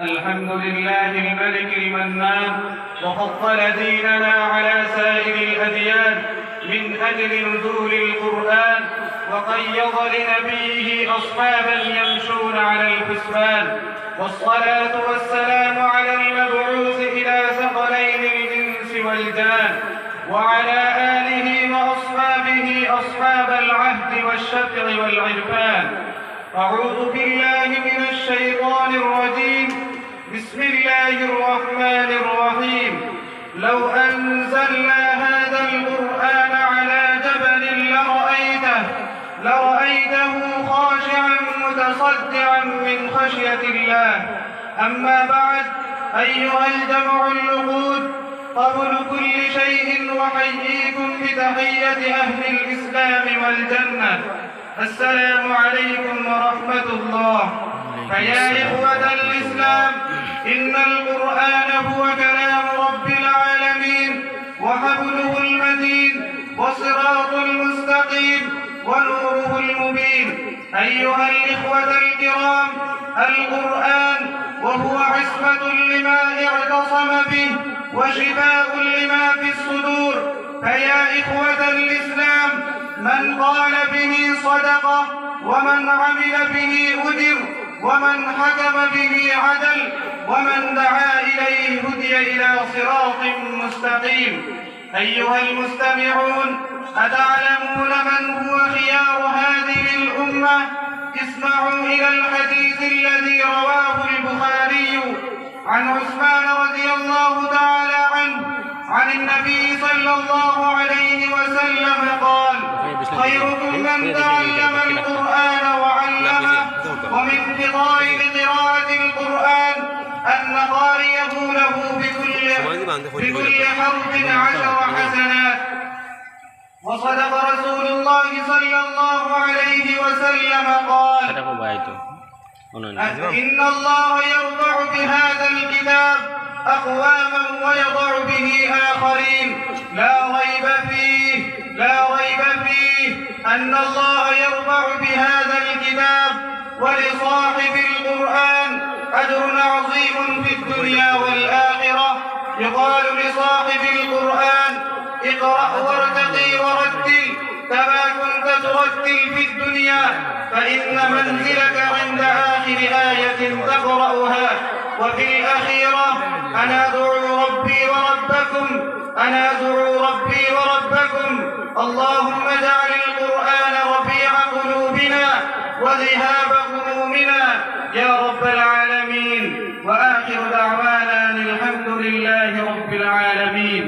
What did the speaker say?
الحمد لله الملك المنان، وفضل ديننا على سائر الأديان من أجل نزول القرآن، وقيض لنبيه أصحابا يمشون على الحسبان. والصلاة والسلام على المبعوث إلى ثقلين الإنس والجان، وعلى آله وأصحابه أصحاب العهد والشفع والعرفان. أعوذ بالله من الشيطان الرجيم. بسم الله الرحمن الرحيم. لو أنزلنا هذا القرآن على جبل لرأيته خاشعا متصدعا من خشية الله. أما بعد، أيها الجمع اللقود، قبل كل شيء أحييكم بتحية أهل الإسلام والجنة. السلام عليكم ورحمة الله. فيا إخوة الإسلام، إن القرآن هو كلام رب العالمين، وحبله المتين، وصراط المستقيم، ونوره المبين. أيها الإخوة الكرام، القرآن وهو عصمة لما اعتصم به، وشفاء لما في الصدور. فيا إخوة الإسلام، من قال به صدقة، ومن عمل به أجر، ومن حكم به عدل، ومن دعا إليه هدي إلى صراط مستقيم. أيها المستمعون، أتعلمون من هو خيار هذه الأمة؟ اسمعوا إلى الحديث الذي رواه البخاري عن عثمان رضي الله تعالى عنه عن النبي صلى الله عليه وسلم قال: خيركم من تعلم القرآن وعلمه. ومن فضائل قراءة القرآن أن قارئه له بكل حرف 10 حسنات. وصدق رسول الله صلى الله عليه وسلم قال: إن الله يرفع بهذا الكتاب أقواما ويضع به آخرين. لا ريب فيه أن الله يرفع بهذا الكتاب ولصاحب القرآن أجر عظيم في الدنيا والآخرة. يقال لصاحب القرآن: اقرأ وارتقي ورتل كما كنت ترتل في الدنيا، فإن منزلك عند آخر آية تقرأها. وفي الأخيرة: أنا أدعو ربي وربكم. اللهم اجعل القرآن ربيع قلوبنا وذهاب همومنا يا رب العالمين. وآخر دعوانا الحمد لله رب العالمين.